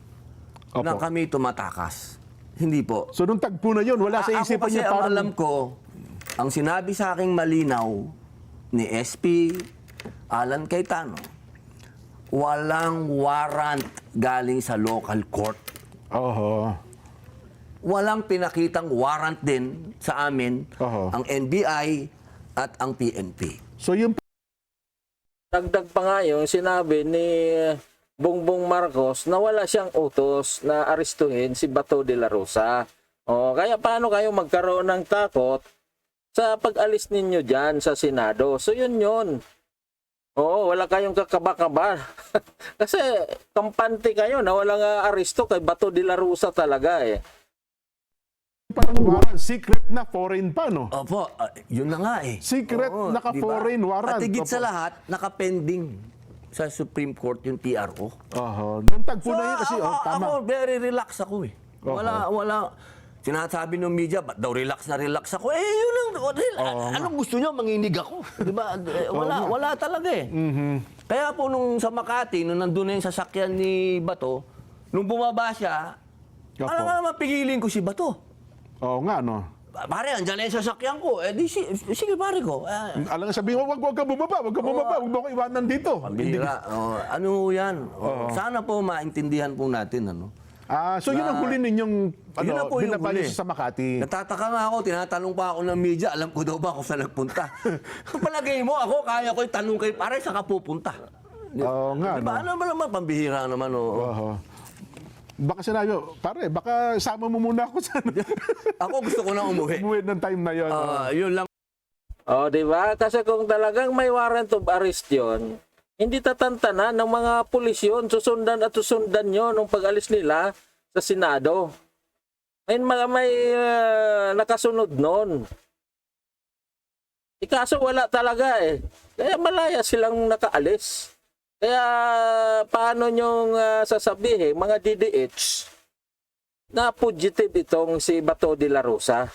na
Opo.
kami tumatakas. Hindi po.
So nung tagpo na yun, wala sa isipan
Ako kasi
niya
ang
parang...
alam ko, ang sinabi sa aking malinaw ni SP Alan Cayetano, walang warrant galing sa local court.
Oho.
Walang pinakitang warrant din sa amin
Oho.
ang NBI at ang PNP.
So yung
Dagdag pa nga yung sinabi ni Bongbong Marcos na wala siyang utos na arestuhin si Bato de la Rosa. Kaya paano kayo magkaroon ng takot sa pag-alis ninyo dyan sa Senado? So yun. Wala kayong kakaba-kaba. Kasi kampante kayo na walang aresto kay Bato de la Rosa talaga eh.
parang warrant, secret na foreign pa, no?
Opo, yun na nga eh.
Secret, naka-foreign warrant.
At higit sa
Opo.
lahat, nakapending sa Supreme Court yung PRO.
Nung tagpo na yun kasi, tama.
Ako, very relax ako eh. Wala. Sinasabi ng media, ba't daw relax ako? Eh, yun lang. Anong gusto nyo? Manginig ako. Diba? Wala talaga eh. Kaya po nung sa Makati, nung nandun na yung sasakyan ni Bato, nung bumaba siya,
Opo.
alam nga naman, pigilin ko si Bato.
Oo nga, no?
Pare, andyan na yung sasakyan ko. Eh, di, sige pare ko.
Alam nga sabihin mo, wag ka bumaba, wag mo ko iwanan dito.
Bira. Ano yan? Sana po maintindihan po natin. Ano?
So yun ang huli ninyong
Yun na po yung
binabalis
huli.
sa Makati.
Natataka nga ako, tinatanong pa ako ng media, alam ko daw ba kung saan nagpunta? Kung palagay mo, ako, kaya ko itanong kay pare, saan ka pupunta?
Oo nga,
Diba?
no?
Ano ba naman, pambihira naman.
Baka sinabi, pare, baka sama mo muna ako sa
Ako gusto ko na umuwi.
umuwi ng time na yun.
Yun lang.
Di ba? Kasi kung talagang may warrant of arrest yun, hindi tatantanan ng mga pulis yun. Susundan yun nung pag-alis nila sa Senado. May nakasunod nun. Kaso wala talaga eh. Kaya malaya silang nakaalis. Kaya paano nyong sasabihin, mga DDH, na fugitive itong si Bato de la Rosa.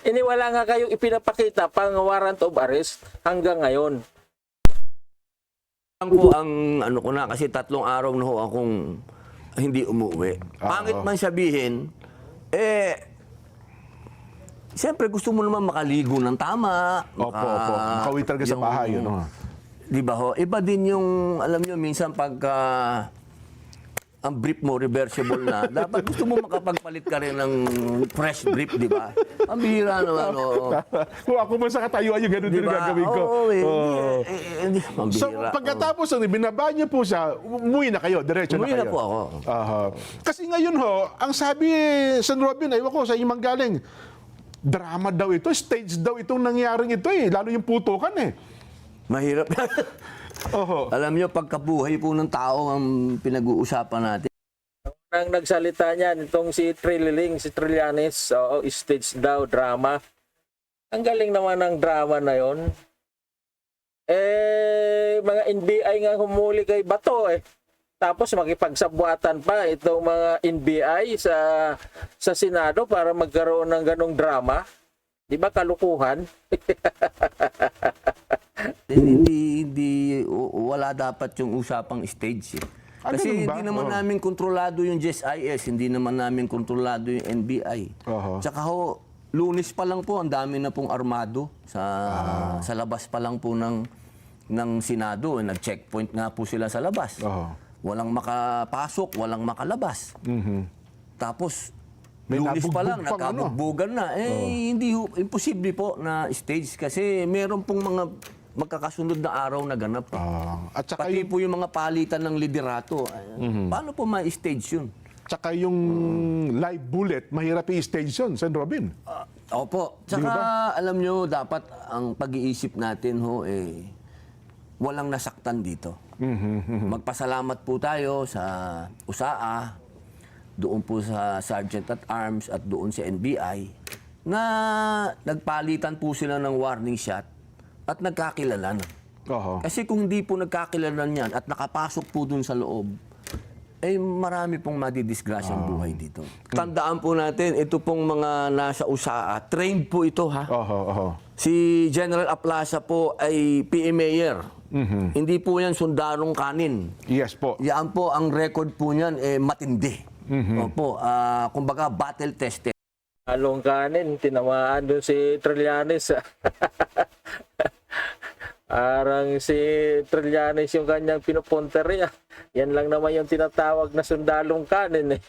Wala nga kayong ipinapakita pang warrant of arrest hanggang ngayon.
Ang po ang ano ko na kasi 3 araw na ho akong hindi umuwi. Pangit man sabihin, siyempre gusto mo naman makaligo ng tama.
Opo. Makauwi talaga sa bahay. Ano?
Di ba ho? Iba din yung, alam nyo, minsan pagka ang brief mo reversible na, dapat gusto mo makapagpalit ka rin ng fresh brief, di ba? Ang bihira naman, oo.
Kung ako man sa katayuan yung gano'n din ang gagawin ko.
Mambihira.
So, pagkatapos, binaba niyo po siya, umuwi na kayo, diretso na
Umuwi
kayo.
na po ako.
Aha. Kasi ngayon ho, ang sabi San Robin, aywan ko sa inyong manggaling, drama daw ito, stage daw itong nangyaring ito lalo yung putukan
Mahirap.
Oho.
Alam nyo, pagkabuhay po ng tao ang pinag-uusapan natin.
Nang nagsalita niyan, itong si Trillanes, stage daw, drama. Ang galing naman ng drama na yon. Mga NBI nga humuli kay Bato Tapos makipagsabuatan pa itong mga NBI sa Senado para magkaroon ng ganong drama. Di ba kalukuhan?
Wala dapat yung usapang stage.
ganun
Kasi
ba?
hindi naman namin kontrolado yung GSIS, hindi naman namin kontrolado yung NBI. Tsaka ho, Lunes pa lang po, ang dami na pong armado sa labas pa lang po ng Senado. Nag-checkpoint nga po sila sa labas. Walang makapasok, walang makalabas. Tapos,
May
Lunes pa lang,
nabugbog pang
nagkabugbugan na. Hindi, imposible po na stage kasi meron pong mga magkakasunod na araw na ganap.
At saka
Pati po yung mga palitan ng liderato. Paano po ma-stage yun?
Tsaka yung live bullet, mahirap i-stage yun, San Robin.
Opo. Tsaka alam nyo, dapat ang pag-iisip natin walang nasaktan dito. Magpasalamat po tayo sa USAA, doon po sa Sergeant at Arms at doon sa NBI na nagpalitan po sila ng warning shot at nagkakilalan. Kasi kung hindi po nagkakilalan yan at nakapasok po doon sa loob, marami pong madidisgrasyang buhay dito. Tandaan po natin, ito pong mga nasa USAA, trained po ito ha. Si General Aplaza po ay PMAyer. Hindi po yan sundarong kanin.
Yes po.
Yan po, ang record po niyan matindi. Opo, kumbaga battle tested.
Along kanin, tinamaan doon si Trillanes. Parang si Trillanes yung kanyang pinupunteriya. Yan lang naman yung tinatawag na sundalong kanin.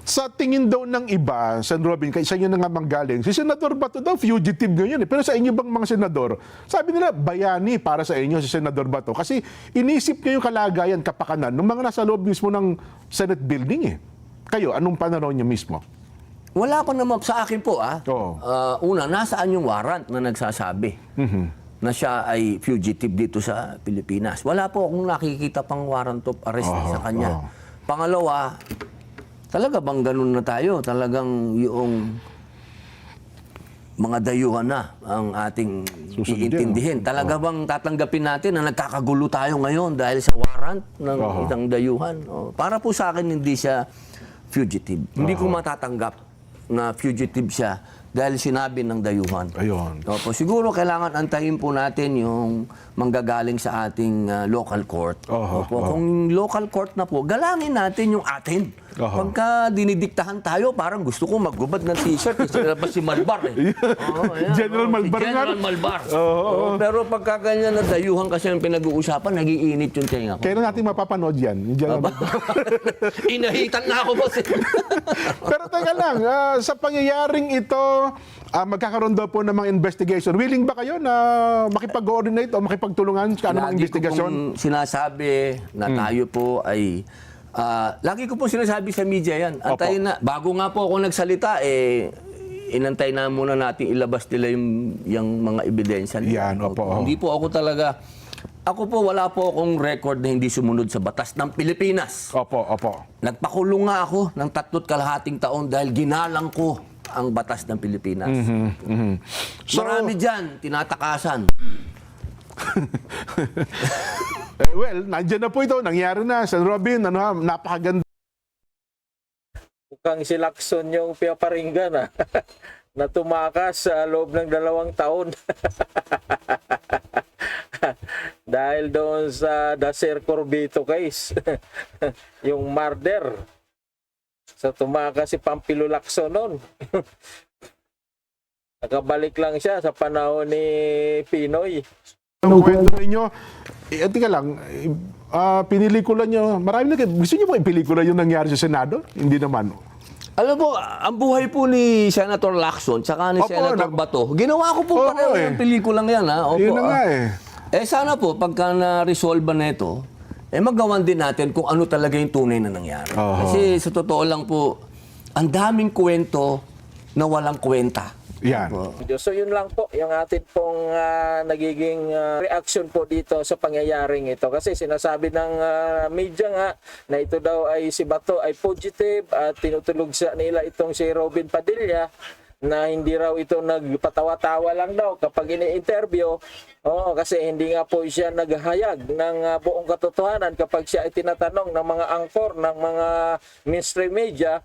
Sa tingin daw ng iba, San Robin, kay sa inyo na nga manggaling, si Senador Bato daw fugitive ngayon. Pero sa inyo bang mga senador, sabi nila bayani para sa inyo si Senador Bato. Kasi inisip niya yung kalagayan, kapakanan ng mga nasa loob mismo ng Senate building Kayo, anong pananaw niyo mismo?
Wala pa naman sa akin po una, nasaan yung warrant na nagsasabi na siya ay fugitive dito sa Pilipinas? Wala po akong nakikita pang warrant of arrest sa kanya. Pangalawa, talaga bang ganun na tayo? Talagang yung mga dayuhan na ang ating iintindihin. Talaga bang tatanggapin natin na nagkakagulo tayo ngayon dahil sa warrant ng isang dayuhan? Para po sa akin, hindi siya fugitive. Hindi ko matatanggap na fugitive siya dahil sinabi ng dayuhan.
Ayun.
Opo, siguro kailangan antayin po natin yung manggagaling sa ating local court. Opo, kung local court na po, galangin natin yung atin. Pagka dinidiktahan tayo, parang gusto ko maggubad ng t-shirt. Si Malbar
General Malbar nga.
General Malbar. Pero pagka ganyan na dayuhan kasi yung pinag-uusapan, nagiinit yung tenga ko.
Kailan natin mapapanood yan? Yung General Malbar.
Inahitan na ako, boss.
Pero teka lang, sa pangyayaring ito, magkakaroon daw po ng mga investigation. Willing ba kayo na makipag-coordinate o makipagtulungan sa anumang investigasyon?
Lagi ko pong sinasabi na tayo po ay... lagi ko po sinasabi sa media yan. Antayin na. Bago nga po ako nagsalita, inantay na muna natin ilabas nila yung mga ebidensya nila.
Yan, opo.
Hindi po ako talaga... Ako po, wala po akong record na hindi sumunod sa batas ng Pilipinas.
Opo.
Nagpakulong nga ako ng 3.5 taon dahil ginalang ko ang batas ng Pilipinas.
So,
Marami dyan, tinatakasan.
well, nandiyan na po ito. Nangyari na. San Robin, napakaganda.
Mukhang si Lacson yung piyaparinggan na tumakas sa loob ng 2 taon. Dahil doon sa Dacer Corbito case. Yung murder. So tumakas si Pampilo Lacson noon. Nakabalik lang siya sa panahon ni Pinoy.
Ang kwento ninyo, tika lang, pinelikula nyo, marami na, gusto nyo ba ipelikula yung nangyari sa Senado? Hindi naman.
Alam po, ang buhay po ni Senator Lacson tsaka ni
Opo,
Senator Bato, ginawa ko po
Oo,
pareho
eh.
yung pelikulang yan. Ha? Opo,
Yun na nga
sana po, pagka na-resolve na ito, magawan din natin kung ano talaga yung tunay na nangyari.
Oo.
Kasi sa totoo lang po, ang daming kwento na walang kwenta.
Yan.
So yun lang po yung atin pong nagiging reaction po dito sa pangyayaring ito. Kasi sinasabi ng media nga na ito daw ay si Bato ay fugitive at tinutulog sa nila itong si Robin Padilla na hindi raw ito nagpatawa-tawa lang daw kapag ini-interview. Kasi hindi nga po siya naghayag ng buong katotohanan kapag siya ay tinatanong ng mga angkor, ng mga mainstream media.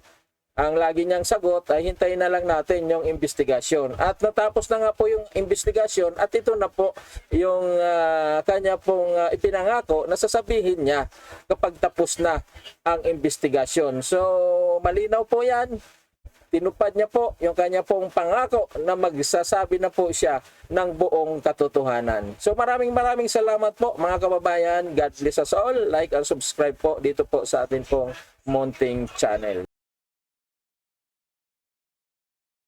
Ang lagi niyang sagot ay hintayin na lang natin yung investigasyon. At natapos na nga po yung investigasyon at ito na po yung kanya pong ipinangako na sasabihin niya kapag tapos na ang investigasyon. So malinaw po yan. Tinupad niya po yung kanya pong pangako na magsasabi na po siya ng buong katotohanan. So maraming salamat po mga kababayan. God bless us all. Like and subscribe po dito po sa atin pong Munting Channel.